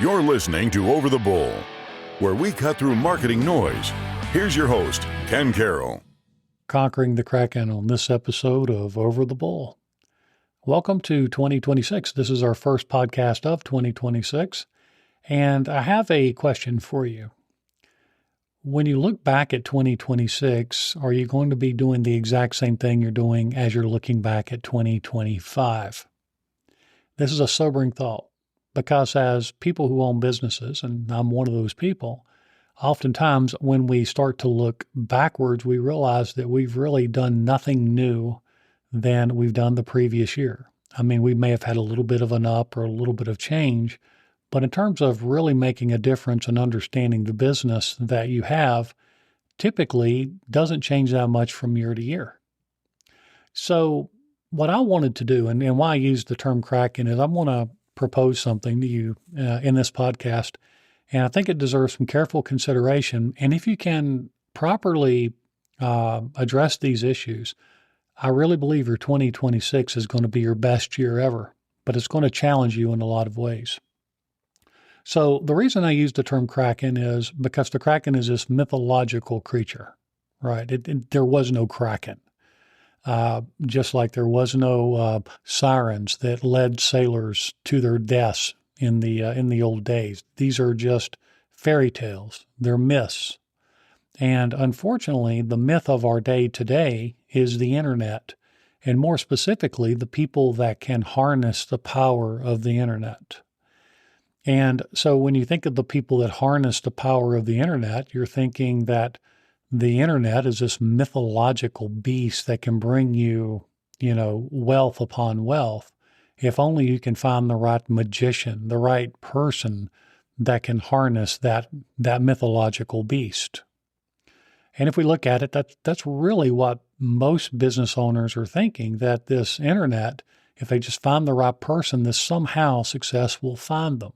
You're listening to Over the Bull, where we cut through marketing noise. Here's your host, Ken Carroll. Conquering the Kraken on this episode of Over the Bull. Welcome to 2026. This is our first podcast of 2026, and I have a question for you. When you look back at 2026, are you going to be doing the exact same thing you're doing as you're looking back at 2025? This is a sobering thought. Because as people who own businesses, and I'm one of those people, oftentimes when we start to look backwards, we realize that we've really done nothing new than we've done the previous year. I mean, we may have had a little bit of an up or a little bit of change, but in terms of really making a difference and understanding the business that you have, typically doesn't change that much from year to year. So what I wanted to do, and why I use the term Kraken, is I want to propose something to you in this podcast, and I think it deserves some careful consideration. And if you can properly address these issues, I really believe your 2026 is going to be your best year ever, but it's going to challenge you in a lot of ways. So the reason I use the term Kraken is because the Kraken is this mythological creature, right? There was no Kraken. Just like there was no sirens that led sailors to their deaths in the old days. These are just fairy tales. They're myths. And unfortunately, the myth of our day today is the internet, and more specifically, the people that can harness the power of the internet. And so when you think of the people that harness the power of the internet, you're thinking that the internet is this mythological beast that can bring you, wealth upon wealth. If only you can find the right magician, the right person that can harness that mythological beast. And if we look at it, that's really what most business owners are thinking, that this internet, if they just find the right person, that somehow success will find them.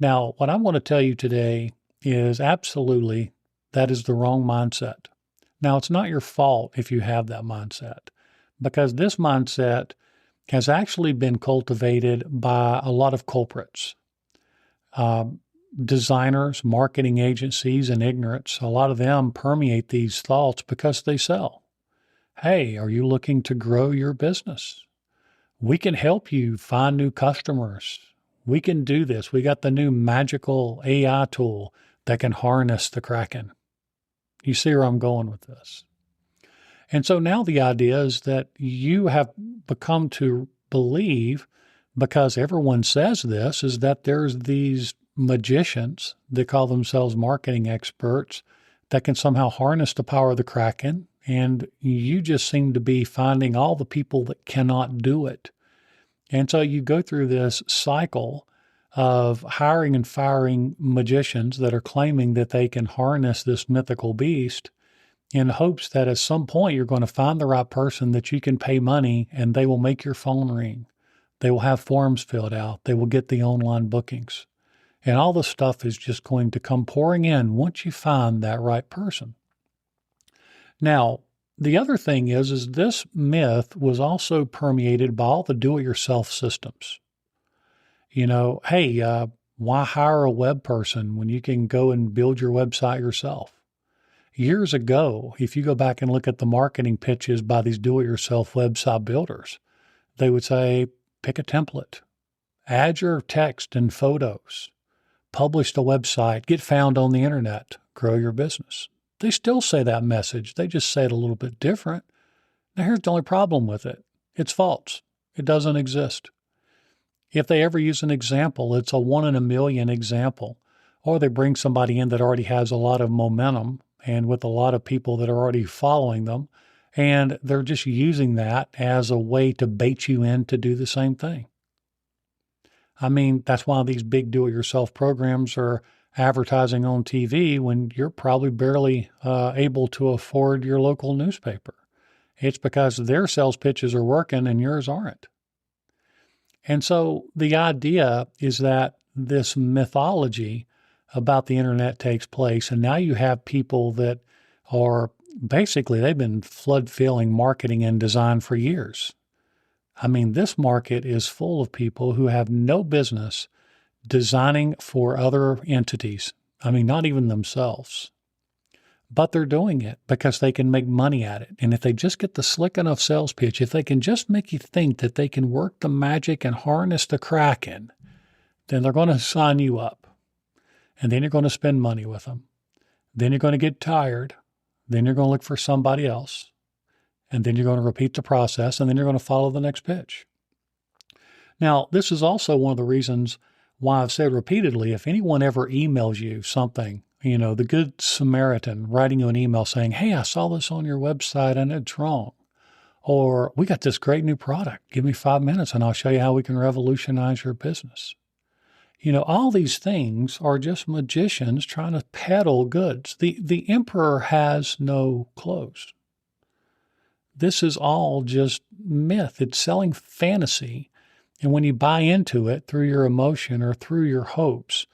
Now, what I want to tell you today is absolutely that is the wrong mindset. Now, it's not your fault if you have that mindset, because this mindset has actually been cultivated by a lot of culprits. Designers, marketing agencies, and ignorance. A lot of them permeate these thoughts because they sell. Hey, are you looking to grow your business? We can help you find new customers. We can do this. We got the new magical AI tool that can harness the Kraken. You see where I'm going with this. And so now the idea is that you have become to believe, because everyone says this, is that there's these magicians that call themselves marketing experts that can somehow harness the power of the Kraken, and you just seem to be finding all the people that cannot do it. And so you go through this cycle of hiring and firing magicians that are claiming that they can harness this mythical beast in hopes that at some point you're going to find the right person that you can pay money and they will make your phone ring. They will have forms filled out. They will get the online bookings. And all the stuff is just going to come pouring in once you find that right person. Now, the other thing is this myth was also permeated by all the do-it-yourself systems. Hey, why hire a web person when you can go and build your website yourself? Years ago, if you go back and look at the marketing pitches by these do-it-yourself website builders, they would say, pick a template, add your text and photos, publish the website, get found on the internet, grow your business. They still say that message. They just say it a little bit different. Now, here's the only problem with it. It's false. It doesn't exist. If they ever use an example, it's a 1 in a million example, or they bring somebody in that already has a lot of momentum and with a lot of people that are already following them, and they're just using that as a way to bait you in to do the same thing. I mean, that's why these big do-it-yourself programs are advertising on TV when you're probably barely able to afford your local newspaper. It's because their sales pitches are working and yours aren't. And so the idea is that this mythology about the internet takes place, and now you have people that are basically, they've been flood-filling marketing and design for years. I mean, this market is full of people who have no business designing for other entities. I mean, not even themselves. But they're doing it because they can make money at it. And if they just get the slick enough sales pitch, if they can just make you think that they can work the magic and harness the Kraken, then they're going to sign you up. And then you're going to spend money with them. Then you're going to get tired. Then you're going to look for somebody else. And then you're going to repeat the process. And then you're going to follow the next pitch. Now, this is also one of the reasons why I've said repeatedly, if anyone ever emails you something, the Good Samaritan writing you an email saying, hey, I saw this on your website and it's wrong. Or we got this great new product. Give me 5 minutes and I'll show you how we can revolutionize your business. All these things are just magicians trying to peddle goods. The emperor has no clothes. This is all just myth. It's selling fantasy. And when you buy into it through your emotion or through your hopes,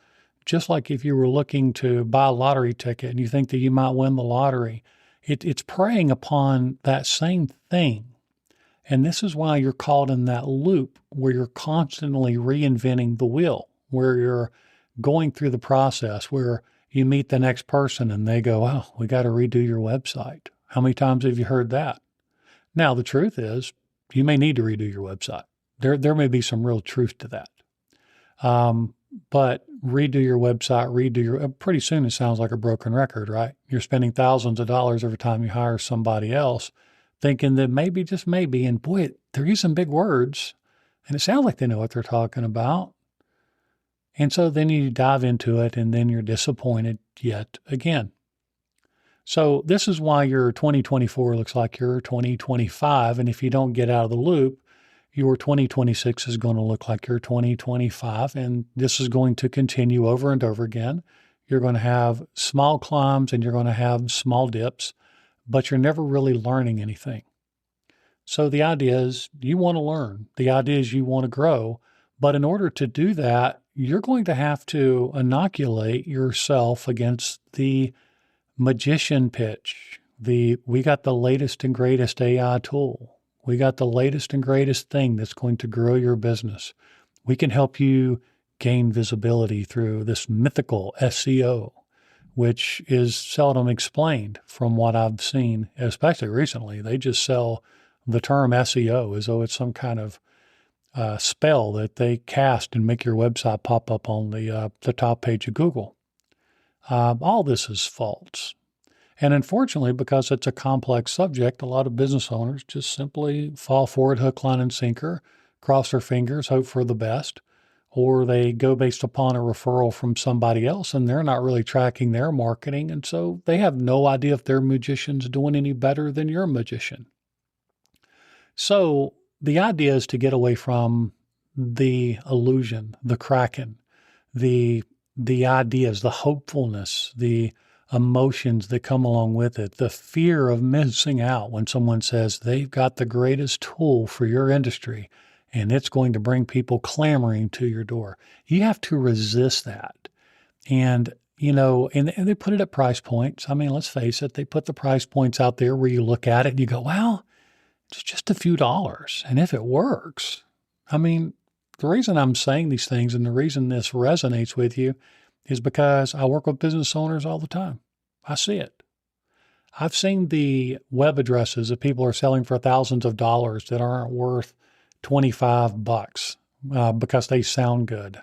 just like if you were looking to buy a lottery ticket and you think that you might win the lottery, it's preying upon that same thing. And this is why you're caught in that loop where you're constantly reinventing the wheel, where you're going through the process, where you meet the next person and they go, oh, we got to redo your website. How many times have you heard that? Now, the truth is you may need to redo your website. There may be some real truth to that. But redo your website, pretty soon it sounds like a broken record, right? You're spending thousands of dollars every time you hire somebody else, thinking that maybe, just maybe, and boy, they're using big words, and it sounds like they know what they're talking about. And so then you dive into it, and then you're disappointed yet again. So this is why your 2024 looks like your 2025, and if you don't get out of the loop, your 2026 is going to look like your 2025, and this is going to continue over and over again. You're going to have small climbs and you're going to have small dips, but you're never really learning anything. So the idea is you want to learn. The idea is you want to grow. But in order to do that, you're going to have to inoculate yourself against the magician pitch. We got the latest and greatest AI tool. We got the latest and greatest thing that's going to grow your business. We can help you gain visibility through this mythical SEO, which is seldom explained from what I've seen, especially recently. They just sell the term SEO as though it's some kind of spell that they cast and make your website pop up on the top page of Google. All this is false. And unfortunately, because it's a complex subject, a lot of business owners just simply fall for it hook, line, and sinker, cross their fingers, hope for the best, or they go based upon a referral from somebody else and they're not really tracking their marketing. And so they have no idea if their magician's doing any better than your magician. So the idea is to get away from the illusion, the Kraken, the ideas, the hopefulness, the emotions that come along with it, the fear of missing out when someone says they've got the greatest tool for your industry and it's going to bring people clamoring to your door. You have to resist that. And, and they put it at price points. I mean, let's face it, they put the price points out there where you look at it and you go, well, it's just a few dollars. And if it works, I mean, the reason I'm saying these things and the reason this resonates with you is because I work with business owners all the time. I see it. I've seen the web addresses that people are selling for thousands of dollars that aren't worth $25 because they sound good.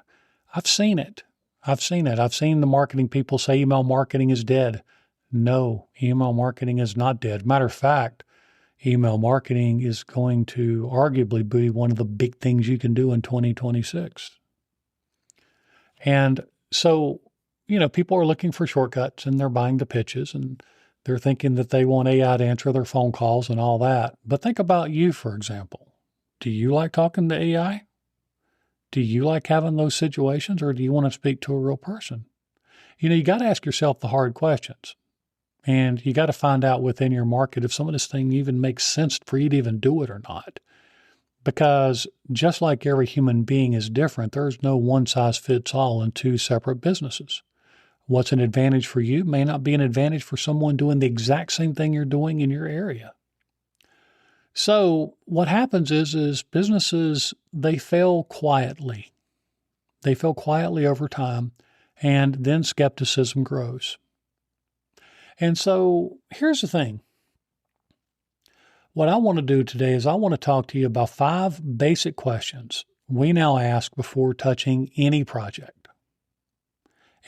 I've seen it. I've seen the marketing people say email marketing is dead. No, email marketing is not dead. Matter of fact, email marketing is going to arguably be one of the big things you can do in 2026. And so, people are looking for shortcuts and they're buying the pitches and they're thinking that they want AI to answer their phone calls and all that. But think about you, for example. Do you like talking to AI? Do you like having those situations, or do you want to speak to a real person? You got to ask yourself the hard questions. And you got to find out within your market if some of this thing even makes sense for you to even do it or not. Because just like every human being is different, there's no one size fits all in two separate businesses. What's an advantage for you may not be an advantage for someone doing the exact same thing you're doing in your area. So what happens is businesses, they fail quietly. They fail quietly over time, and then skepticism grows. And so here's the thing. What I want to do today is I want to talk to you about 5 basic questions we now ask before touching any project.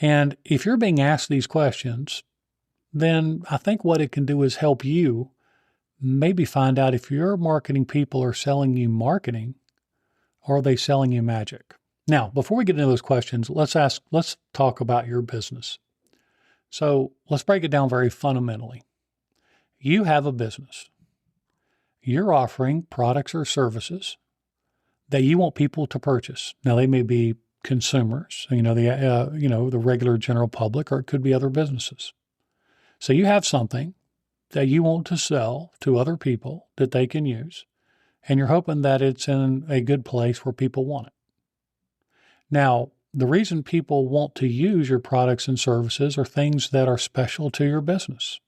And if you're being asked these questions, then I think what it can do is help you maybe find out if your marketing people are selling you marketing or are they selling you magic. Now, before we get into those questions, let's talk about your business. So let's break it down very fundamentally. You have a business. You're offering products or services that you want people to purchase. Now, they may be consumers, the regular general public, or it could be other businesses. So you have something that you want to sell to other people that they can use, and you're hoping that it's in a good place where people want it. Now, the reason people want to use your products and services are things that are special to your business.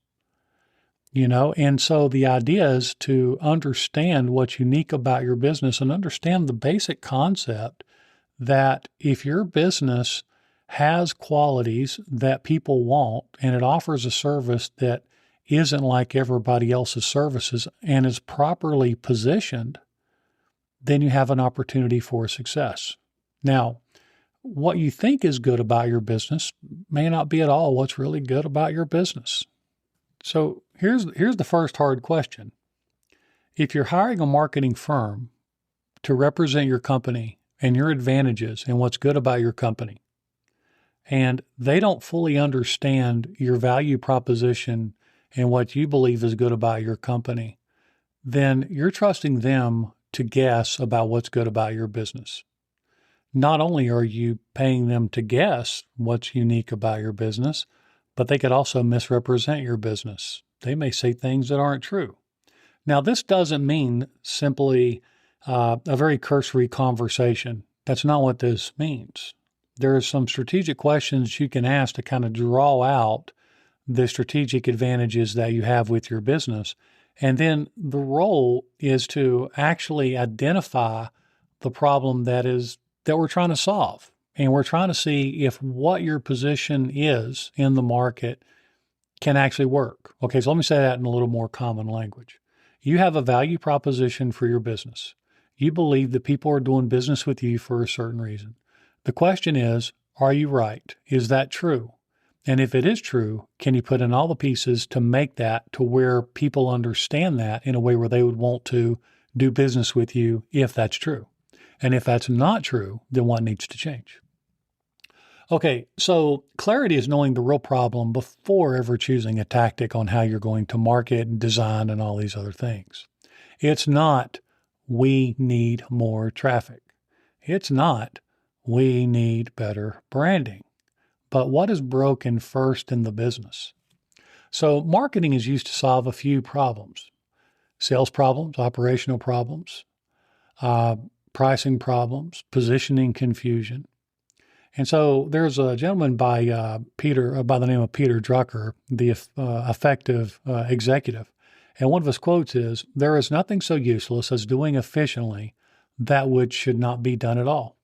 And so the idea is to understand what's unique about your business and understand the basic concept that if your business has qualities that people want and it offers a service that isn't like everybody else's services and is properly positioned, then you have an opportunity for success. Now, what you think is good about your business may not be at all what's really good about your business. So here's the first hard question. If you're hiring a marketing firm to represent your company and your advantages and what's good about your company, and they don't fully understand your value proposition and what you believe is good about your company, then you're trusting them to guess about what's good about your business. Not only are you paying them to guess what's unique about your business, but they could also misrepresent your business. They may say things that aren't true. Now, this doesn't mean simply a very cursory conversation. That's not what this means. There are some strategic questions you can ask to kind of draw out the strategic advantages that you have with your business. And then the role is to actually identify the problem that we're trying to solve. And we're trying to see if what your position is in the market can actually work. Okay, so let me say that in a little more common language. You have a value proposition for your business. You believe that people are doing business with you for a certain reason. The question is, are you right? Is that true? And if it is true, can you put in all the pieces to make that to where people understand that in a way where they would want to do business with you if that's true? And if that's not true, then what needs to change? Okay, so clarity is knowing the real problem before ever choosing a tactic on how you're going to market and design and all these other things. It's not, we need more traffic. It's not, we need better branding. But what is broken first in the business? So marketing is used to solve a few problems: sales problems, operational problems, pricing problems, positioning confusion. And so there's a gentleman by the name of Peter Drucker, the effective executive. And one of his quotes is, "There is nothing so useless as doing efficiently that which should not be done at all."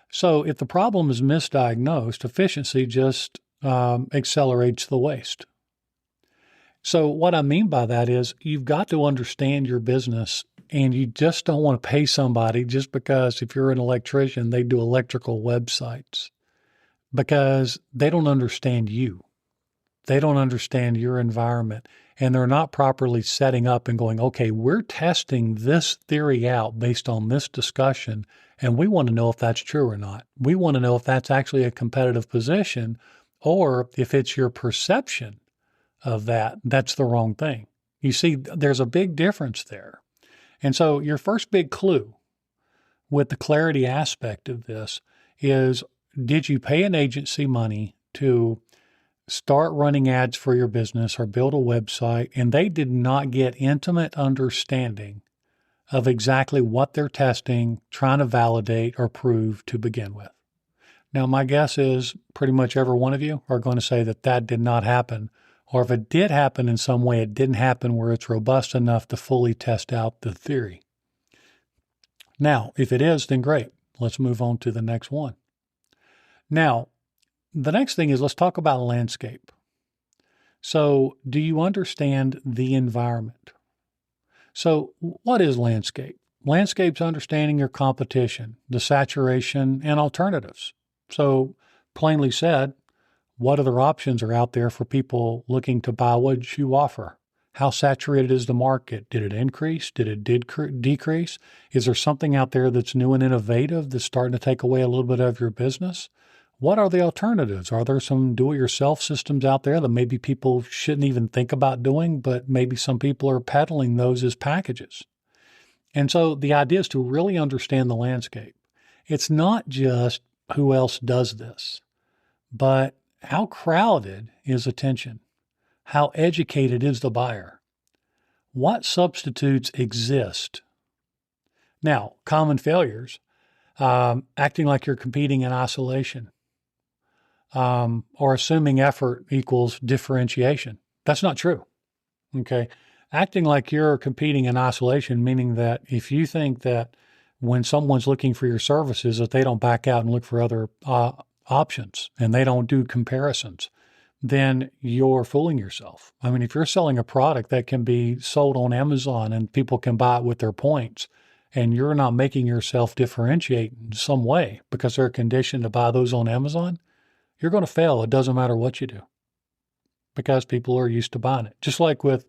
So if the problem is misdiagnosed, efficiency just accelerates the waste. So what I mean by that is you've got to understand your business, and you just don't want to pay somebody just because if you're an electrician, they do electrical websites, because they don't understand you. They don't understand your environment, and they're not properly setting up and going, okay, we're testing this theory out based on this discussion, and we want to know if that's true or not. We want to know if that's actually a competitive position, or if it's your perception of that, that's the wrong thing. You see, there's a big difference there. And so your first big clue with the clarity aspect of this is, did you pay an agency money to start running ads for your business or build a website, and they did not get intimate understanding of exactly what they're testing, trying to validate or prove to begin with? Now, my guess is pretty much every one of you are going to say that that did not happen. Or if it did happen in some way, it didn't happen where it's robust enough to fully test out the theory. Now, if it is, then great. Let's move on to the next one. Now, the next thing is let's talk about landscape. So, do you understand the environment? So, what is landscape? Landscape's understanding your competition, the saturation, and alternatives. So, plainly said, what other options are out there for people looking to buy what you offer? How saturated is the market? Did it increase? Did it decrease? Is there something out there that's new and innovative that's starting to take away a little bit of your business? What are the alternatives? Are there some do-it-yourself systems out there that maybe people shouldn't even think about doing, but maybe some people are peddling those as packages? And so the idea is to really understand the landscape. It's not just who else does this, but how crowded is attention? How educated is the buyer? What substitutes exist? Now, common failures, acting like you're competing in isolation, or assuming effort equals differentiation. That's not true. Okay. Acting like you're competing in isolation, meaning that if you think that when someone's looking for your services, that they don't back out and look for other options and they don't do comparisons, then you're fooling yourself. I mean, if you're selling a product that can be sold on Amazon and people can buy it with their points, and you're not making yourself differentiate in some way because they're conditioned to buy those on Amazon, you're going to fail. It doesn't matter what you do because people are used to buying it. Just like with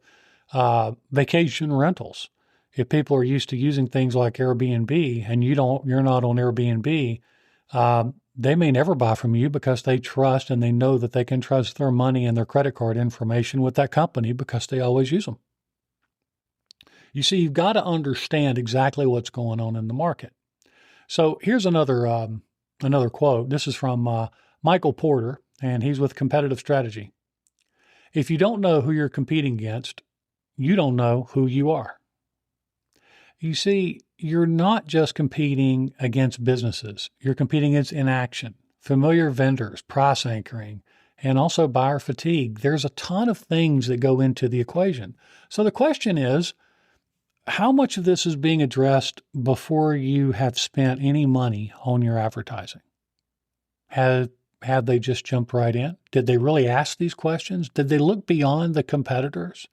vacation rentals. If people are used to using things like Airbnb and you're not on Airbnb, they may never buy from you because they trust and they know that they can trust their money and their credit card information with that company because they always use them. You see, you've got to understand exactly what's going on in the market. So here's another quote. This is from Michael Porter, and he's with Competitive Strategy. If you don't know who you're competing against, you don't know who you are. You see, you're not just competing against businesses. You're competing against inaction, familiar vendors, price anchoring, and also buyer fatigue. There's a ton of things that go into the equation. So the question is, how much of this is being addressed before you have spent any money on your advertising? Have they just jumped right in? Did they really ask these questions? Did they look beyond the competitors?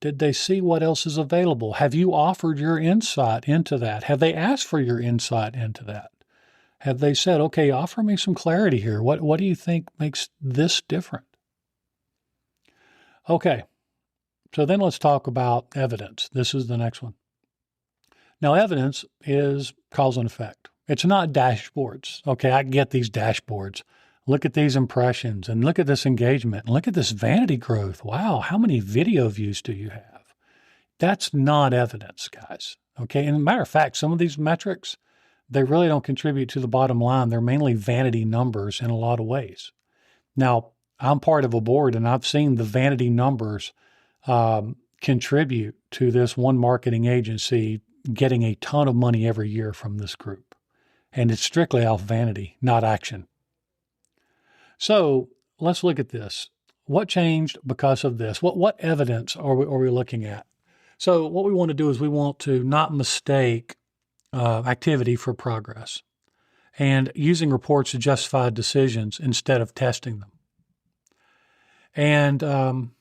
Did they see what else is available? Have you offered your insight into that? Have they asked for your insight into that? Have they said, okay, offer me some clarity here. What do you think makes this different? Okay, so then let's talk about evidence. This is the next one. Now, evidence is cause and effect. It's not dashboards. Okay, I get these dashboards. Look at these impressions and look at this engagement and look at this vanity growth. Wow, how many video views do you have? That's not evidence, guys. Okay, and as a matter of fact, some of these metrics, they really don't contribute to the bottom line. They're mainly vanity numbers in a lot of ways. Now, I'm part of a board and I've seen the vanity numbers contribute to this one marketing agency getting a ton of money every year from this group. And it's strictly off vanity, not action. So let's look at this. What changed because of this? What evidence are we looking at? So what we want to do is we want to not mistake activity for progress and using reports to justify decisions instead of testing them. And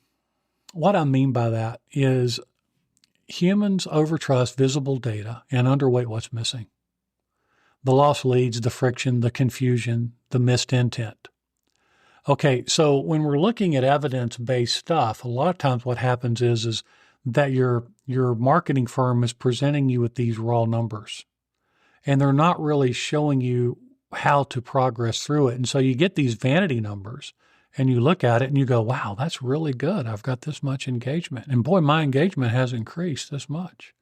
what I mean by that is humans overtrust visible data and underweight what's missing. The lost leads, the friction, the confusion, the missed intent. Okay, so when we're looking at evidence-based stuff, a lot of times what happens is that your marketing firm is presenting you with these raw numbers, and they're not really showing you how to progress through it. And so you get these vanity numbers, and you look at it and you go, wow, that's really good. I've got this much engagement. And boy, my engagement has increased this much.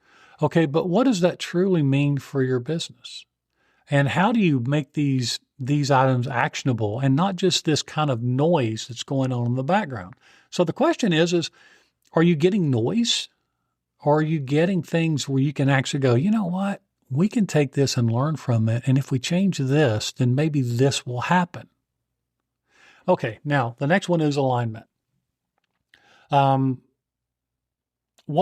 Okay, but what does that truly mean for your business? And how do you make these items actionable and not just this kind of noise that's going on in the background? So the question is are you getting noise? Or are you getting things where you can actually go, you know what? We can take this and learn from it. And if we change this, then maybe this will happen. Okay, now the next one is alignment. What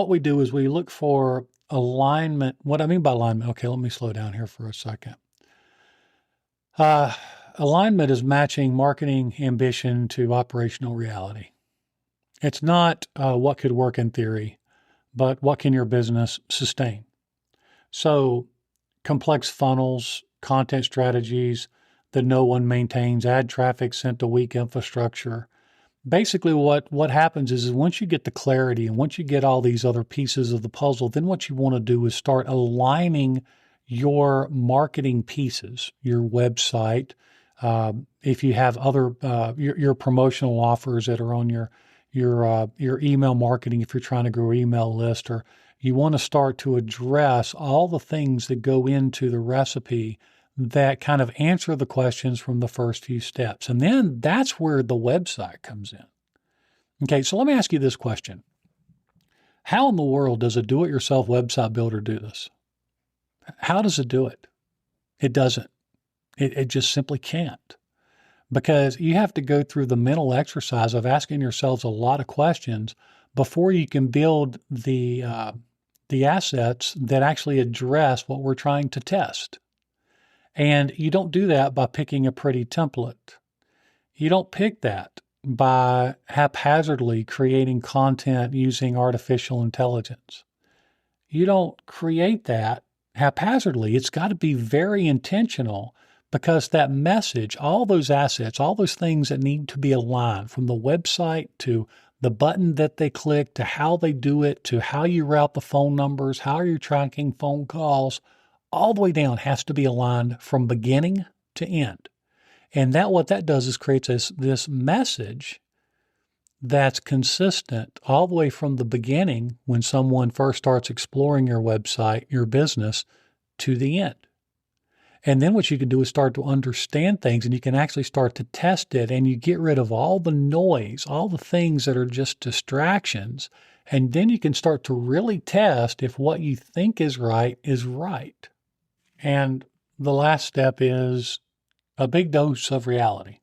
we do is we look for alignment. What I mean by alignment, okay, let me slow down here for a second. Uh, Alignment is matching marketing ambition to operational reality. It's not what could work in theory, but what can your business sustain? So complex funnels, content strategies that no one maintains, ad traffic sent to weak infrastructure. Basically, what happens is once you get the clarity and once you get all these other pieces of the puzzle, then what you want to do is start aligning your marketing pieces, your website. If you have other your promotional offers that are on your email marketing, if you're trying to grow your email list, or you want to start to address all the things that go into the recipe that kind of answer the questions from the first few steps. And then that's where the website comes in. Okay, so let me ask you this question. How in the world does a do-it-yourself website builder do this? How does it do it? It doesn't. It just simply can't. Because you have to go through the mental exercise of asking yourselves a lot of questions before you can build the assets that actually address what we're trying to test. And you don't do that by picking a pretty template. You don't pick that by haphazardly creating content using artificial intelligence. You don't create that haphazardly. It's got to be very intentional because that message, all those assets, all those things that need to be aligned from the website to the button that they click to how they do it to how you route the phone numbers, how you're tracking phone calls, all the way down has to be aligned from beginning to end. And what that does is creates this message that's consistent all the way from the beginning when someone first starts exploring your website, your business, to the end. And then what you can do is start to understand things and you can actually start to test it and you get rid of all the noise, all the things that are just distractions. And then you can start to really test if what you think is right is right. And the last step is a big dose of reality.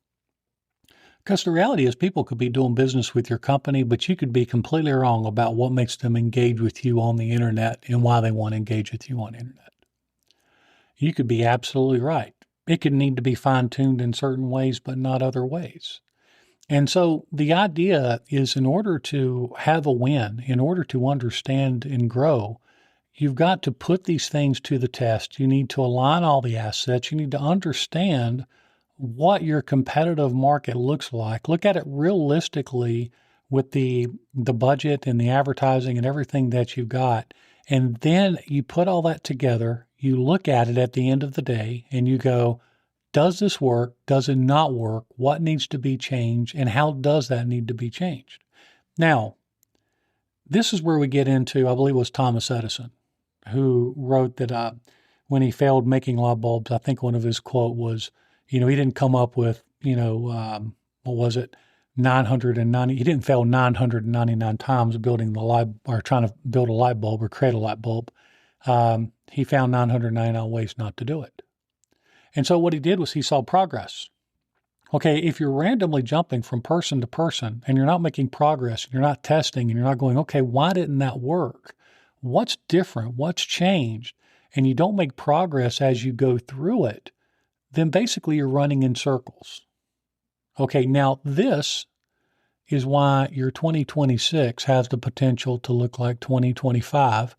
Because the reality is people could be doing business with your company, but you could be completely wrong about what makes them engage with you on the internet and why they want to engage with you on the internet. You could be absolutely right. It could need to be fine-tuned in certain ways, but not other ways. And so the idea is in order to have a win, in order to understand and grow, you've got to put these things to the test. You need to align all the assets. You need to understand what your competitive market looks like. Look at it realistically with the budget and the advertising and everything that you've got. And then you put all that together. You look at it at the end of the day and you go, does this work? Does it not work? What needs to be changed? And how does that need to be changed? Now, this is where we get into, I believe it was Thomas Edison, who wrote that when he failed making light bulbs, I think one of his quote was, he didn't come up with, what was it, 990, he didn't fail 999 times building the light, or trying to build a light bulb or create a light bulb. He found 999 ways not to do it. And so what he did was he saw progress. Okay, if you're randomly jumping from person to person and you're not making progress, and you're not testing, and you're not going, okay, why didn't that work? What's different? What's changed? And you don't make progress as you go through it, then basically you're running in circles. Okay, now this is why your 2026 has the potential to look like 2025,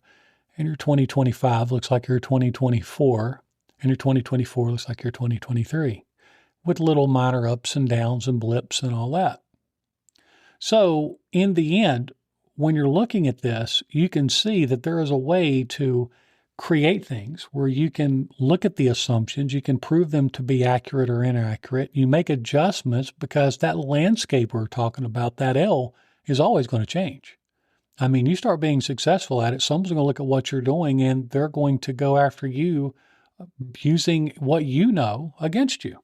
and your 2025 looks like your 2024, and your 2024 looks like your 2023, with little minor ups and downs and blips and all that. So in the end, when you're looking at this, you can see that there is a way to create things where you can look at the assumptions, you can prove them to be accurate or inaccurate. You make adjustments because that landscape we're talking about, that L, is always going to change. I mean, you start being successful at it, someone's going to look at what you're doing and they're going to go after you using what you know against you.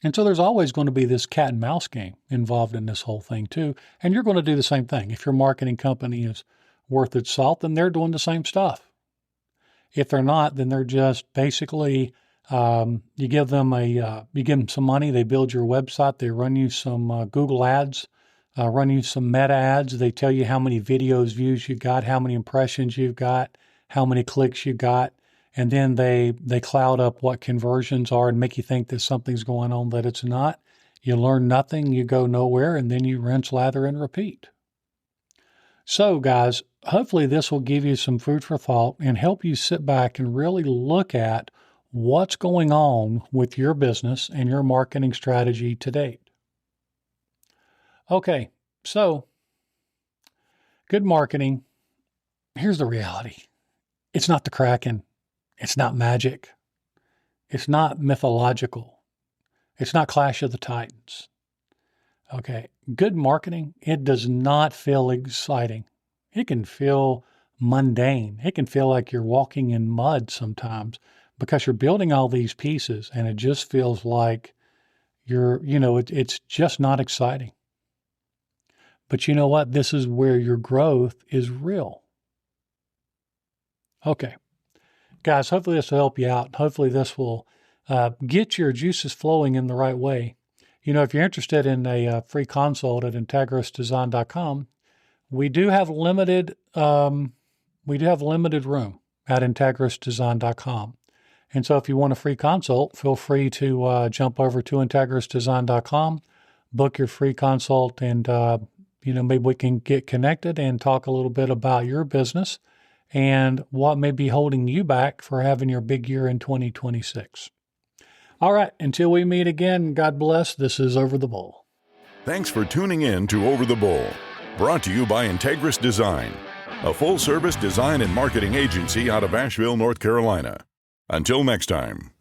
And so there's always going to be this cat and mouse game involved in this whole thing too. And you're going to do the same thing. If your marketing company is worth its salt, then they're doing the same stuff. If they're not, then they're just basically, you give them some money, they build your website, they run you some Google ads, run you some meta ads. They tell you how many videos views you got, how many impressions you've got, how many clicks you got. and then they cloud up what conversions are and make you think that something's going on that it's not. You learn nothing, you go nowhere, and then you rinse, lather, and repeat. So, guys, hopefully this will give you some food for thought and help you sit back and really look at what's going on with your business and your marketing strategy to date. Okay, so good marketing. Here's the reality. It's not the Kraken. It's not magic. It's not mythological. It's not Clash of the Titans. Okay, good marketing, it does not feel exciting. It can feel mundane. It can feel like you're walking in mud sometimes because you're building all these pieces and it just feels like it's just not exciting. But you know what? This is where your growth is real. Okay, guys, hopefully this will help you out. Hopefully this will get your juices flowing in the right way. If you're interested in a free consult at integrisdesign.com, we do have limited room at integrisdesign.com. And so if you want a free consult, feel free to jump over to integrisdesign.com, book your free consult, and maybe we can get connected and talk a little bit about your business and what may be holding you back for having your big year in 2026. All right, until we meet again, God bless. This is Over the Bowl. Thanks for tuning in to Over the Bowl, brought to you by Integris Design, a full-service design and marketing agency out of Asheville, North Carolina. Until next time.